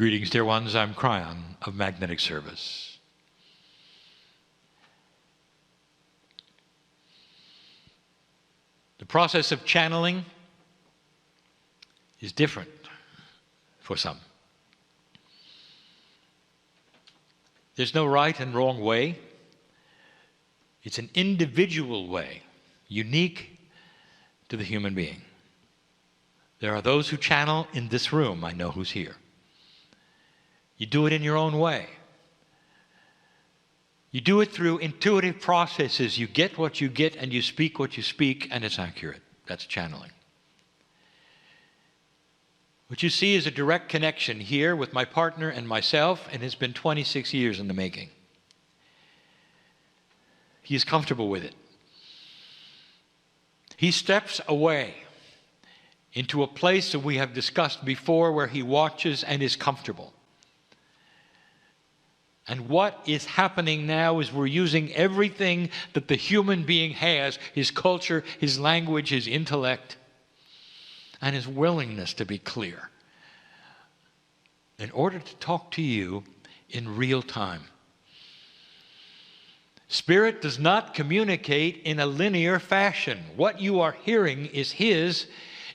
Greetings, dear ones. I'm Cryon of Magnetic Service. The process of channeling is different for some. There's no right and wrong way. It's an individual way, unique to the human being. There are those who channel in this room. I know who's here. You do it in your own way. You do it through intuitive processes. You get what you get and you speak what you speak, and it's accurate. That's channeling. What you see is a direct connection here with my partner and myself, and it's been 26 years in the making. He is comfortable with it. He steps away into a place that we have discussed before where he watches and is comfortable. And what is happening now is we're using everything that the human being has, his culture, his language, his intellect, and his willingness to be clear, in order to talk to you in real time. Spirit does not communicate in a linear fashion. What you are hearing is his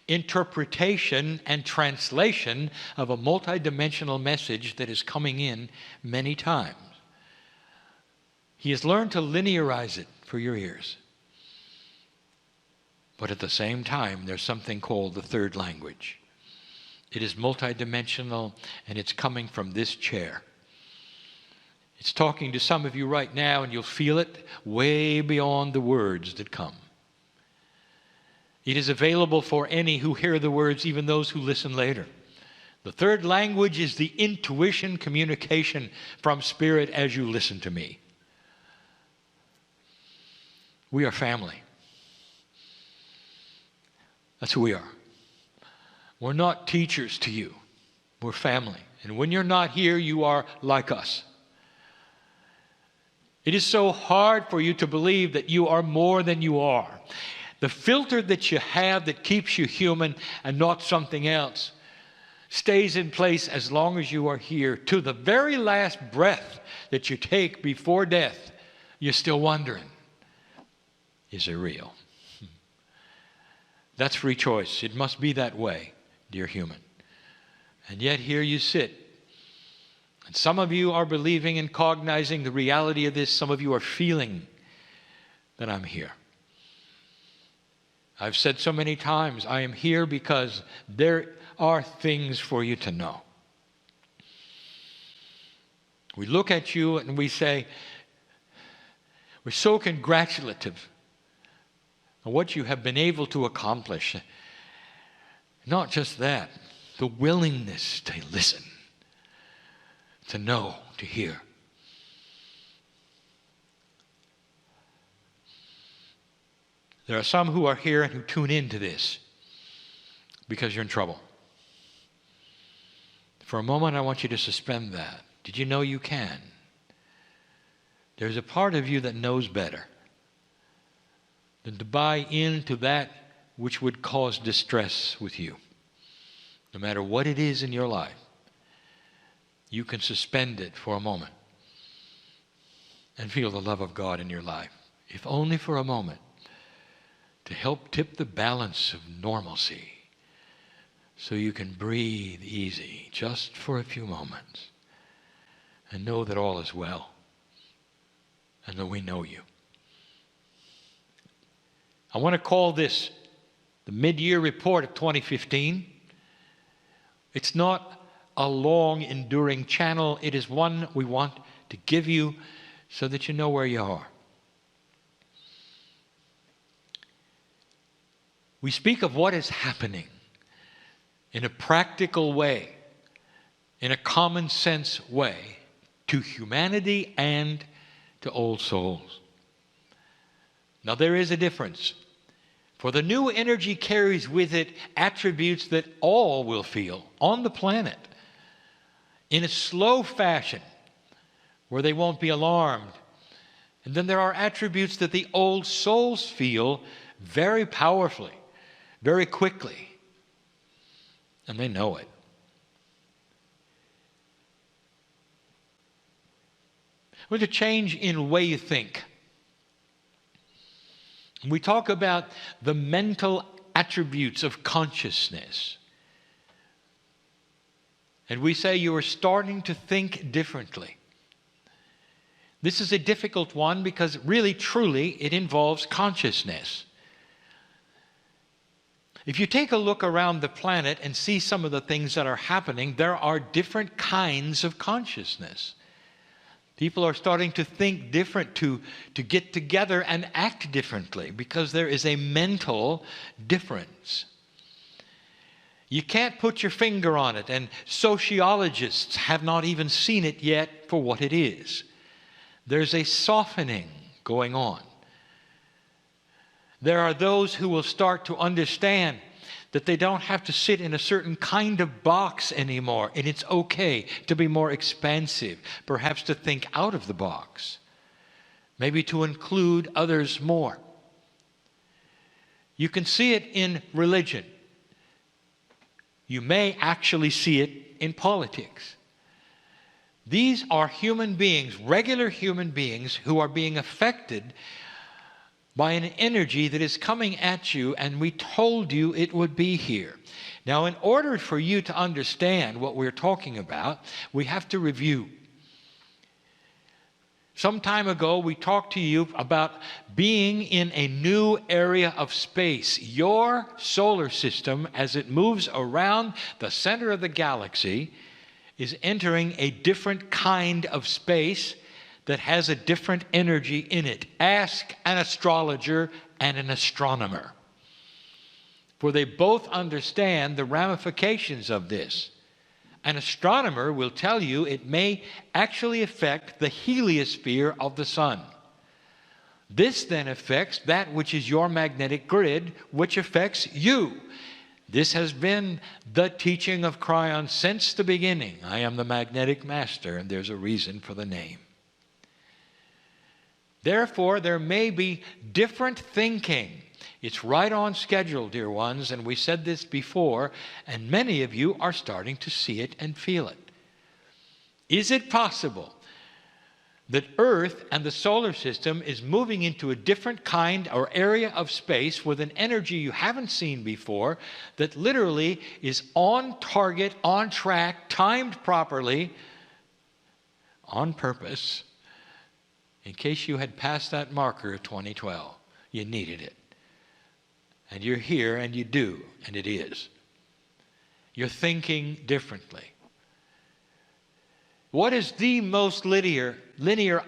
interpretation and translation of a multidimensional message that is coming in many times. He has learned to linearize it for your ears. But at the same time, there's something called the third language. It is multidimensional, and it's coming from this chair. It's talking to some of you right now, and you'll feel it way beyond the words that come. It is available for any who hear the words, even those who listen later. The third language is the intuition communication from Spirit as you listen to me. We are family. That's who we are. We're not teachers to you. We're family. And when you're not here, you are like us. It is so hard for you to believe that you are more than you are. The filter that you have that keeps you human and not something else stays in place as long as you are here. To the very last breath that you take before death, you're still wondering, is it real? That's free choice. It must be that way, dear human. And yet here you sit. And some of you are believing and cognizing the reality of this. Some of you are feeling that I'm here. I've said so many times, I am here because there are things for you to know. We look at you and we say, we're so congratulative on what you have been able to accomplish. Not just that, the willingness to listen, to know, to hear. There are some who are here and who tune into this because you're in trouble. For a moment, I want you to suspend that. Did you know you can? There's a part of you that knows better than to buy into that which would cause distress with you. No matter what it is in your life, you can suspend it for a moment and feel the love of God in your life, if only for a moment, to help tip the balance of normalcy so you can breathe easy just for a few moments and know that all is well and that we know you. I want to call this the mid-year report of 2015. It's not a long, enduring channel. It is one we want to give you so that you know where you are. We speak of what is happening in a practical way, in a common sense way, to humanity and to old souls. Now there is a difference. For the new energy carries with it attributes that all will feel on the planet in a slow fashion where they won't be alarmed. And then there are attributes that the old souls feel very powerfully, very quickly, and they know it. With a change in the way you think. We talk about the mental attributes of consciousness. And we say you are starting to think differently. This is a difficult one because really, truly, it involves consciousness. If you take a look around the planet and see some of the things that are happening, there are different kinds of consciousness. People are starting to think different, to get together and act differently because there is a mental difference. You can't put your finger on it, and sociologists have not even seen it yet for what it is. There's a softening going on. There are those who will start to understand that they don't have to sit in a certain kind of box anymore, and it's okay to be more expansive, perhaps to think out of the box, maybe to include others more. You can see it in religion. You may actually see it in politics. These are human beings, regular human beings, who are being affected by an energy that is coming at you, and we told you it would be here. Now, in order for you to understand what we're talking about, we have to review. Some time ago, we talked to you about being in a new area of space. Your solar system, as it moves around the center of the galaxy, is entering a different kind of space that has a different energy in it. Ask an astrologer and an astronomer, for they both understand the ramifications of this. An astronomer will tell you it may actually affect the heliosphere of the sun. This then affects that which is your magnetic grid, which affects you. This has been the teaching of Kryon since the beginning. I am the magnetic master, and there's a reason for the name. Therefore, there may be different thinking. It's right on schedule, dear ones, and we said this before, and many of you are starting to see it and feel it. Is it possible that Earth and the solar system is moving into a different kind or area of space with an energy you haven't seen before that literally is on target, on track, timed properly, on purpose? In case you had passed that marker of 2012, you needed it. And you're here, and you do, and it is. You're thinking differently. What is the most linear,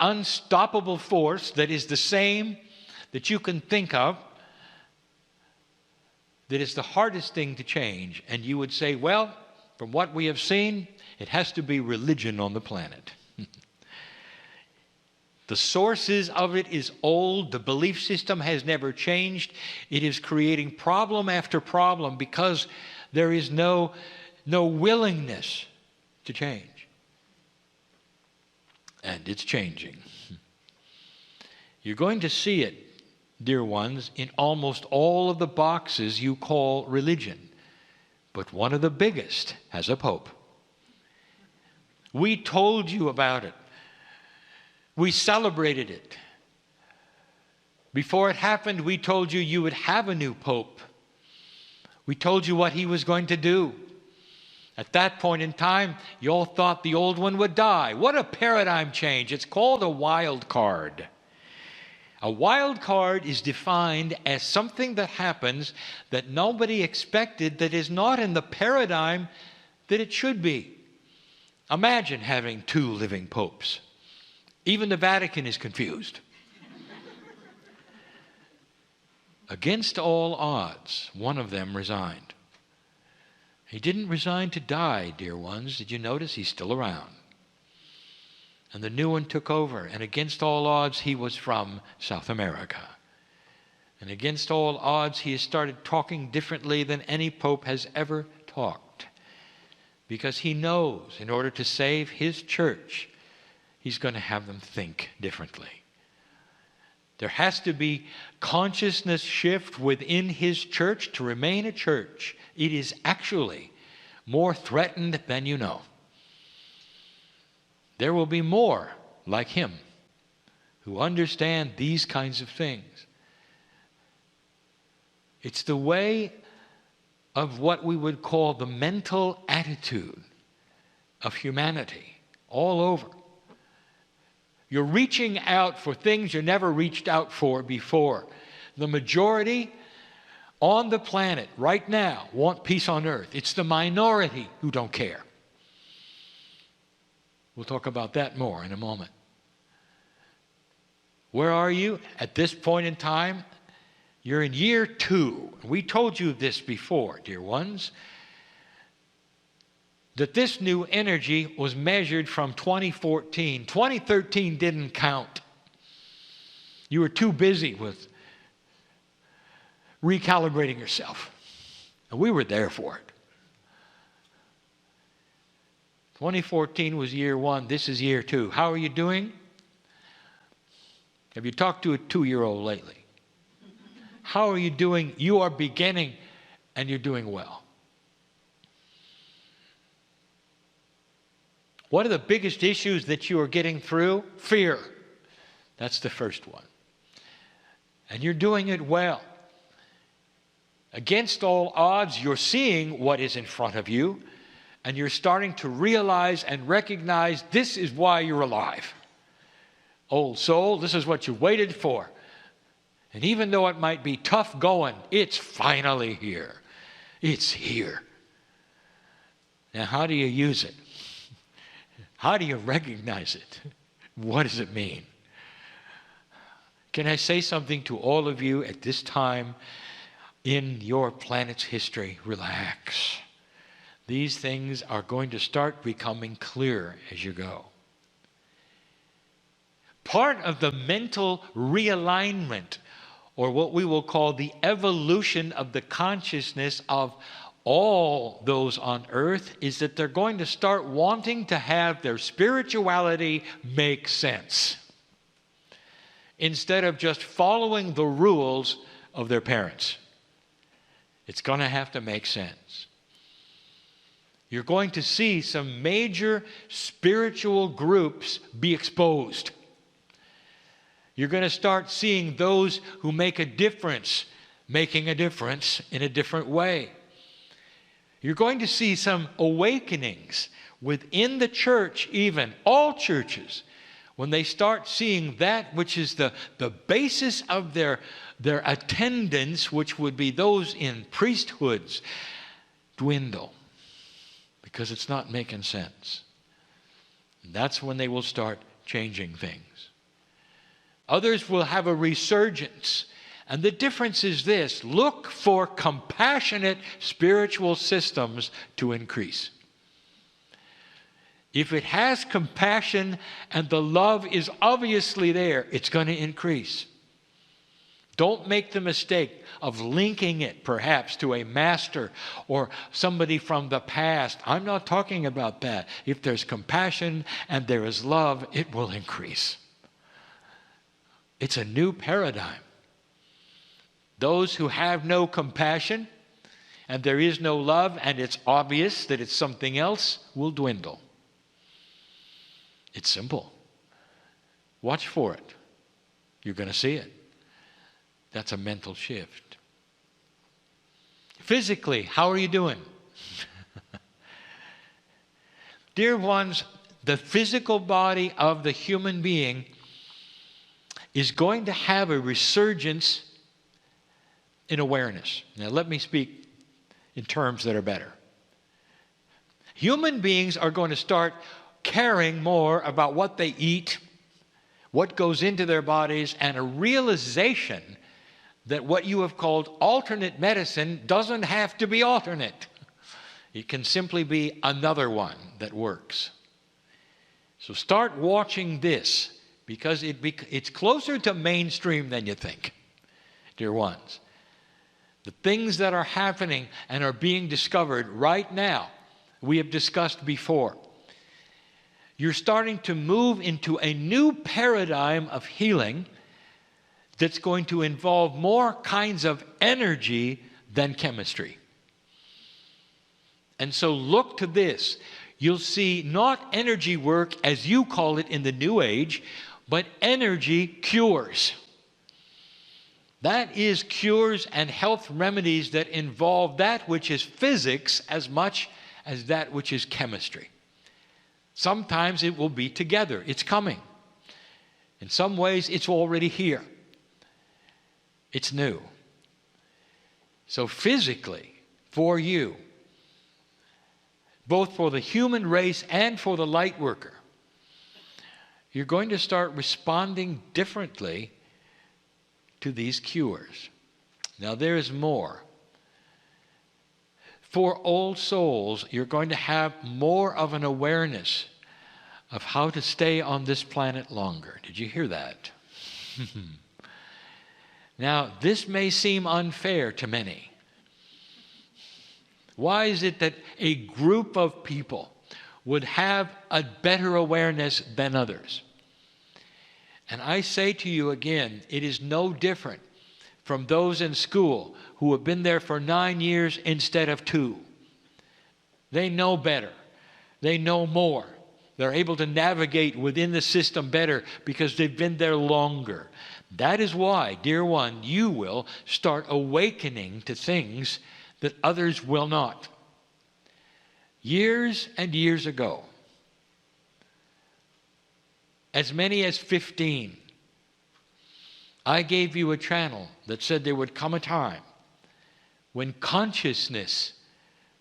unstoppable force that is the same that you can think of, that is the hardest thing to change? And you would say, well, from what we have seen, it has to be religion on the planet. The sources of it is old. The belief system has never changed. It is creating problem after problem because there is no willingness to change. And it's changing. You're going to see it, dear ones, in almost all of the boxes you call religion. But one of the biggest has a pope. We told you about it. We celebrated it. Before it happened, we told you you would have a new pope. We told you what he was going to do. At that point in time, you all thought the old one would die. What a paradigm change. It's called a wild card. A wild card is defined as something that happens that nobody expected, that is not in the paradigm that it should be. Imagine having 2 living popes. Even the Vatican is confused. Against all odds, one of them resigned. He didn't resign to die, dear ones. Did you notice? He's still around. And the new one took over. And against all odds, he was from South America. And against all odds, he has started talking differently than any pope has ever talked. Because he knows, in order to save his church, he's going to have them think differently. There has to be consciousness shift within his church to remain a church. It is actually more threatened than you know. There will be more like him who understand these kinds of things. It's the way of what we would call the mental attitude of humanity all over. You're reaching out for things you never reached out for before. The majority on the planet right now want peace on earth. It's the minority who don't care. We'll talk about that more in a moment. Where are you at this point in time? You're in year 2. We told you this before, dear ones, that this new energy was measured from 2014. 2013 didn't count. You were too busy with recalibrating yourself. And we were there for it. 2014 was year 1. This is year 2. How are you doing? Have you talked to a 2-year-old lately? How are you doing? You are beginning and you're doing well. What are the biggest issues that you are getting through? Fear. That's the first one. And you're doing it well. Against all odds, you're seeing what is in front of you, and you're starting to realize and recognize this is why you're alive. Old soul, this is what you waited for. And even though it might be tough going, it's finally here. It's here. Now, how do you use it? How do you recognize it? What does it mean? Can I say something to all of you at this time in your planet's history? Relax. These things are going to start becoming clear as you go. Part of the mental realignment, or what we will call the evolution of the consciousness of all those on earth, is that they're going to start wanting to have their spirituality make sense instead of just following the rules of their parents. It's going to have to make sense. You're going to see some major spiritual groups be exposed. You're going to start seeing those who make a difference making a difference in a different way. You're going to see some awakenings within the church, even all churches, when they start seeing that which is the basis of their attendance, which would be those in priesthoods, dwindle because it's not making sense. And that's when they will start changing things. Others will have a resurgence. And the difference is this: look for compassionate spiritual systems to increase. If it has compassion and the love is obviously there, it's going to increase. Don't make the mistake of linking it perhaps to a master or somebody from the past. I'm not talking about that. If there's compassion and there is love, it will increase. It's a new paradigm. Those who have no compassion and there is no love and it's obvious that it's something else will dwindle. It's simple. Watch for it. You're going to see it. That's a mental shift. Physically, how are you doing? Dear ones, the physical body of the human being is going to have a resurgence in awareness. Now, let me speak in terms that are better. Human beings are going to start caring more about what they eat, what goes into their bodies, and a realization that what you have called alternate medicine doesn't have to be alternate. It can simply be another one that works. So start watching this, because it's closer to mainstream than you think, dear ones. The things that are happening and are being discovered right now, we have discussed before. You're starting to move into a new paradigm of healing that's going to involve more kinds of energy than chemistry. And so look to this. you'll see not energy work as you call it in the New Age, but energy cures. That is cures and health remedies that involve that which is physics as much as that which is chemistry. Sometimes it will be together. It's coming. In some ways, it's already here. It's new. So physically, for you, both for the human race and for the light worker, you're going to start responding differently to these cures. Now there is more. For old souls, you're going to have more of an awareness of how to stay on this planet longer. Did you hear that? Now, this may seem unfair to many. Why is it that a group of people would have a better awareness than others? And I say to you again, it is no different from those in school who have been there for 9 years instead of 2. They know better. They know more. They're able to navigate within the system better because they've been there longer. That is why, dear one, you will start awakening to things that others will not. Years and years ago, as many as 15, I gave you a channel that said there would come a time when consciousness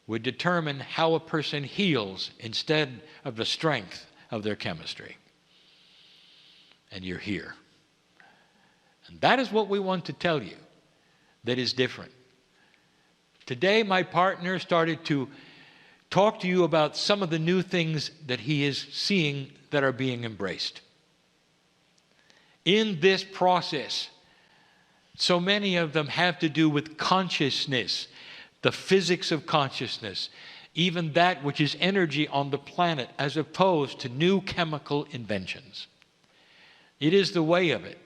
would determine how a person heals instead of the strength of their chemistry. And you're here. And that is what we want to tell you that is different. Today, my partner started to talk to you about some of the new things that he is seeing that are being embraced. In this process, so many of them have to do with consciousness, the physics of consciousness, even that which is energy on the planet, as opposed to new chemical inventions. It is the way of it.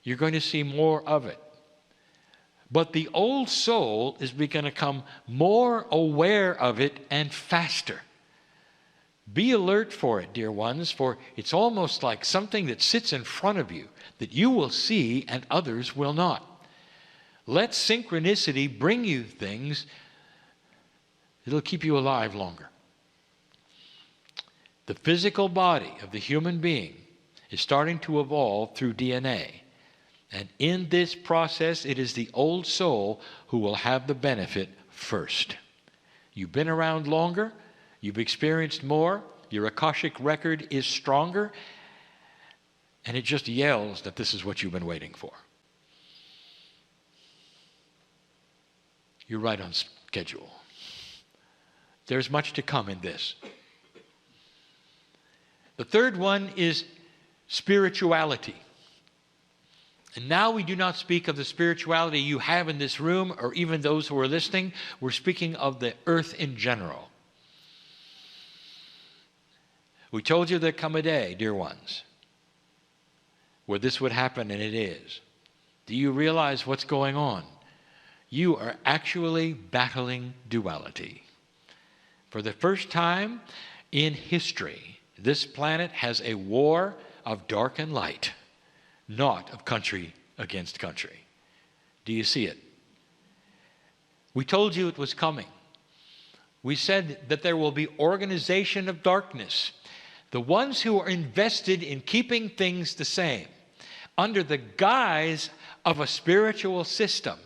You're going to see more of it. But the old soul is going to become more aware of it and faster. Be alert for it, dear ones, for it's almost like something that sits in front of you that you will see and others will not. Let synchronicity bring you things that'll keep you alive longer. The physical body of the human being is starting to evolve through DNA. And in this process, it is the old soul who will have the benefit first. You've been around longer, you've experienced more, your Akashic record is stronger, and it just yells that this is what you've been waiting for. You're right on schedule. There's much to come in this. The third one is spirituality. And now we do not speak of the spirituality you have in this room or even those who are listening. We're speaking of the earth in general. We told you there'd come a day, dear ones, where this would happen, and it is. Do you realize what's going on? You are actually battling duality. For the first time in history, this planet has a war of dark and light, not of country against country. Do you see it? We told you it was coming. We said that there will be organization of darkness. The ones who are invested in keeping things the same, under the guise of a spiritual system,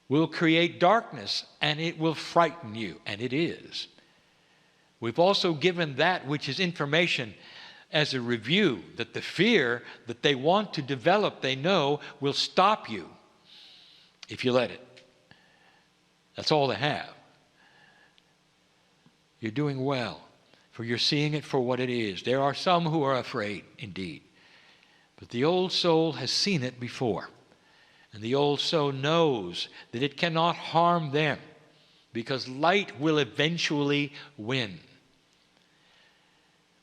will create darkness, and it will frighten you, and it is. We've also given that which is information as a review, that the fear that they want to develop, they know, will stop you if you let it. That's all they have. You're doing well, for you're seeing it for what it is. There are some who are afraid, indeed. But the old soul has seen it before. And the old soul knows that it cannot harm them, because light will eventually win.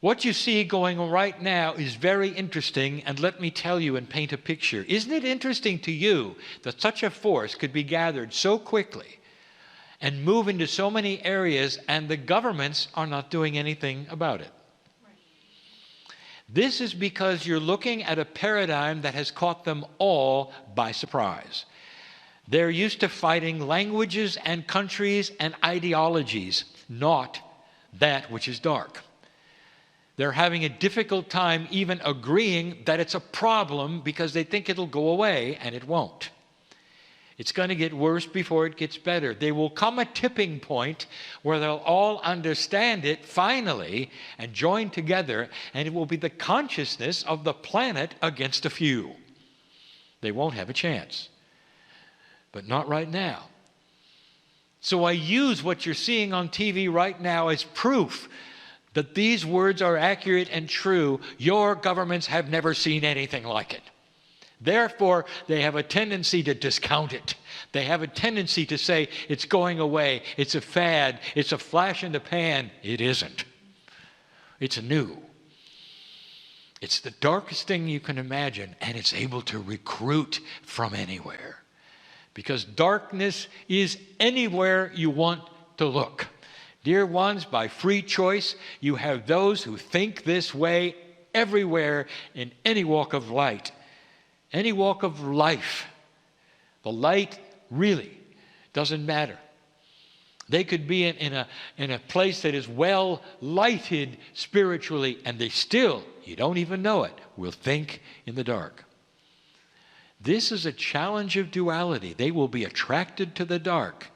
What you see going on right now is very interesting, and let me tell you and paint a picture. Isn't it interesting to you that such a force could be gathered so quickly and move into so many areas, and the governments are not doing anything about it. This is because you're looking at a paradigm that has caught them all by surprise. They're used to fighting languages and countries and ideologies, not that which is dark. They're having a difficult time even agreeing that it's a problem because they think it'll go away, and it won't. It's going to get worse before it gets better. There will come a tipping point where they'll all understand it finally and join together, and it will be the consciousness of the planet against a few. They won't have a chance. But not right now. So I use what you're seeing on TV right now as proof that these words are accurate and true. Your governments have never seen anything like it. Therefore, they have a tendency to discount it. They have a tendency to say it's going away, it's a fad, it's a flash in the pan. It isn't. It's new. It's the darkest thing you can imagine, and it's able to recruit from anywhere. Because darkness is anywhere you want to look. Dear ones, by free choice, you have those who think this way everywhere in any walk of light. Any walk of life. The light really doesn't matter. They could be in a place that is well lighted spiritually, and they still, you don't even know it, will think in the dark. This is a challenge of duality. They will be attracted to the dark.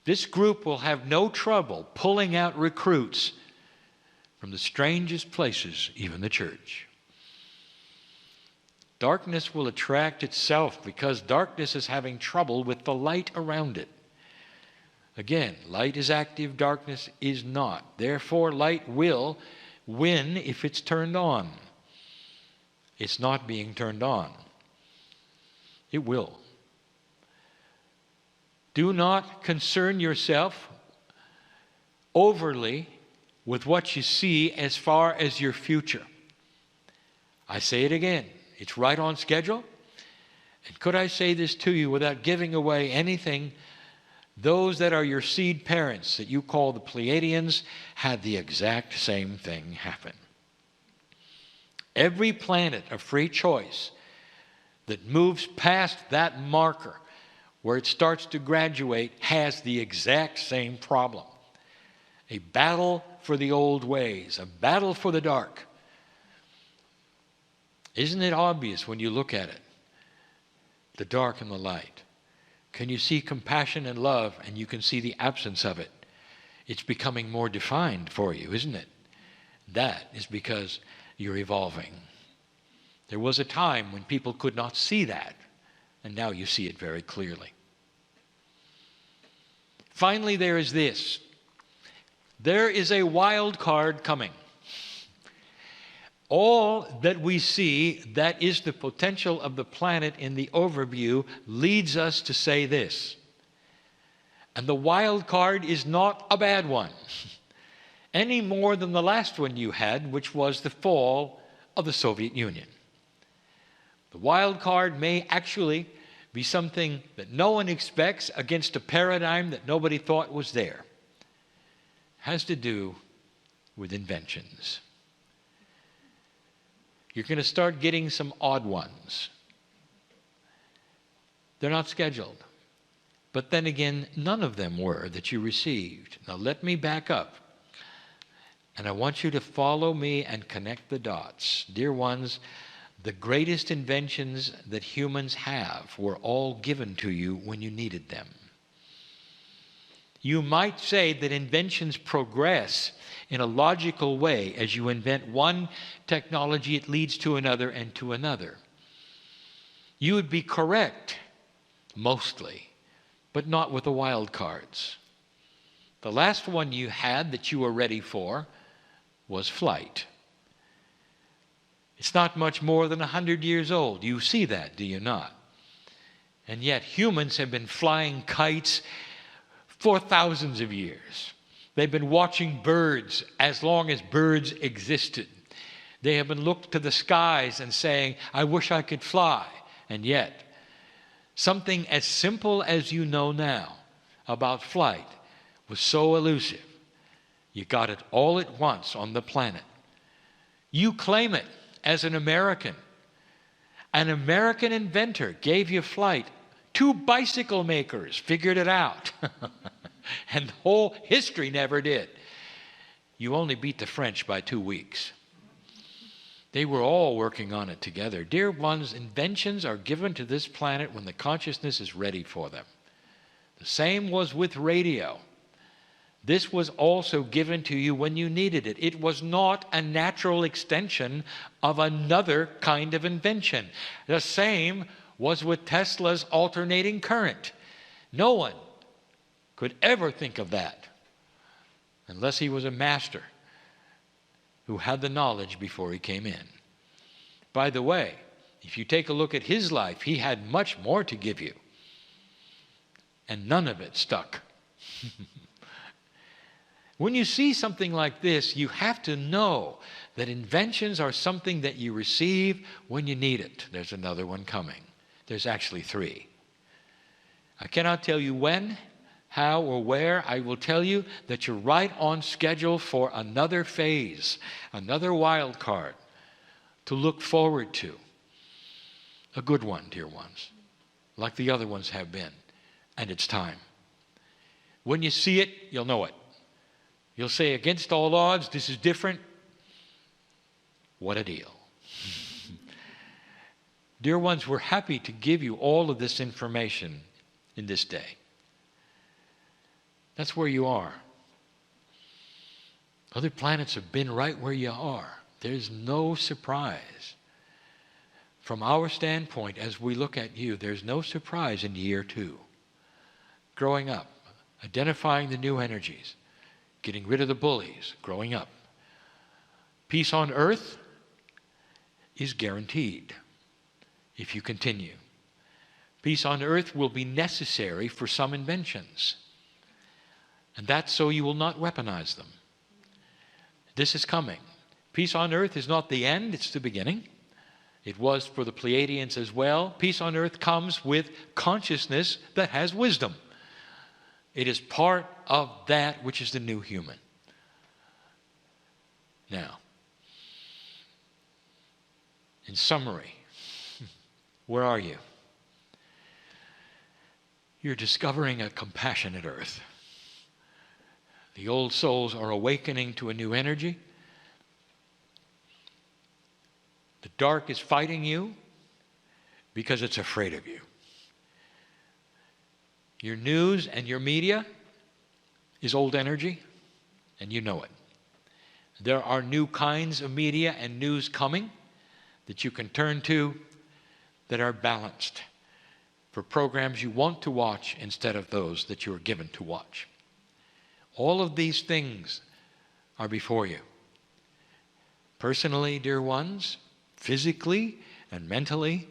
This group will have no trouble pulling out recruits from the strangest places, even the church. Darkness will attract itself because darkness is having trouble with the light around it. Again, light is active, darkness is not. Therefore, light will win if it's turned on. It's not being turned on. It will. Do not concern yourself overly with what you see as far as your future. I say it again. It's right on schedule. And could I say this to you without giving away anything? Those that are your seed parents that you call the Pleiadians had the exact same thing happen. Every planet of free choice that moves past that marker where it starts to graduate has the exact same problem. A battle for the old ways, a battle for the dark. Isn't it obvious when you look at it? The dark and the light. Can you see compassion and love, and you can see the absence of it? It's becoming more defined for you, isn't it? That is because you're evolving. There was a time when people could not see that, and now you see it very clearly. Finally, there is this. There is a wild card coming. All that we see, that is the potential of the planet in the overview, leads us to say this. And the wild card is not a bad one, any more than the last one you had, which was the fall of the Soviet Union. The wild card may actually be something that no one expects against a paradigm that nobody thought was there. It has to do with inventions. You're going to start getting some odd ones. They're not scheduled. But then again, none of them were that you received. Now let me back up. And I want you to follow me and connect the dots. Dear ones, the greatest inventions that humans have were all given to you when you needed them. You might say that inventions progress in a logical way. As you invent one technology, it leads to another and to another. You would be correct, mostly, but not with the wild cards. The last one you had that you were ready for was flight. It's not much more than 100 years old. You see that, do you not? And yet humans have been flying kites for thousands of years. They've been watching birds as long as birds existed. They have been looked to the skies and saying, I wish I could fly. And yet, something as simple as you know now, about flight was so elusive. You got it all at once on the planet. You claim it as an American. An American inventor gave you flight. 2 bicycle makers figured it out. And the whole history never did. You only beat the French by 2 weeks. They were all working on it together. Dear ones, inventions are given to this planet when the consciousness is ready for them. The same was with radio. This was also given to you when you needed it. It was not a natural extension of another kind of invention. The same was with Tesla's alternating current. No one could ever think of that unless he was a master who had the knowledge before he came in. By the way, if you take a look at his life, he had much more to give you. And none of it stuck. When you see something like this, you have to know that inventions are something that you receive when you need it. There's another one coming. There's actually 3. I cannot tell you when, how, or where. I will tell you that you're right on schedule for another phase, another wild card to look forward to. A good one, dear ones, like the other ones have been. And it's time. When you see it, you'll know it. You'll say, against all odds, this is different. What a deal. Dear ones, we're happy to give you all of this information in this day. That's where you are. Other planets have been right where you are. There's no surprise. From our standpoint, as we look at you, there's no surprise in year 2. Growing up, identifying the new energies, getting rid of the bullies, growing up. Peace on earth is guaranteed if you continue. Peace on earth will be necessary for some inventions. And that's so you will not weaponize them. This is coming. Peace on earth is not the end, it's the beginning. It was for the Pleiadians as well. Peace on earth comes with consciousness that has wisdom. It is part of that which is the new human. Now, in summary, where are you? You're discovering a compassionate earth. The old souls are awakening to a new energy. The dark is fighting you because it's afraid of you. Your news and your media is old energy, and you know it. There are new kinds of media and news coming that you can turn to that are balanced for programs you want to watch instead of those that you are given to watch. All of these things are before you. Personally, dear ones, physically and mentally,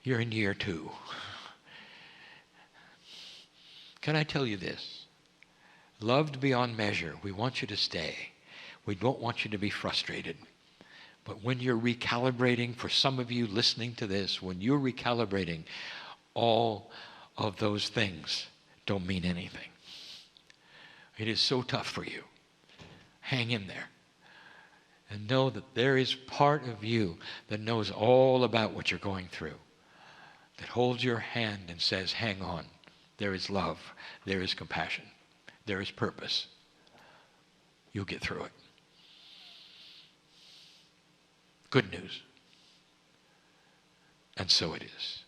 you're in year 2. Can I tell you this? Loved beyond measure, we want you to stay. We don't want you to be frustrated. But when you're recalibrating, for some of you listening to this, when you're recalibrating, all of those things don't mean anything. It is so tough for you. Hang in there. And know that there is part of you that knows all about what you're going through, that holds your hand and says, hang on. There is love. There is compassion. There is purpose. You'll get through it. Good news. And so it is.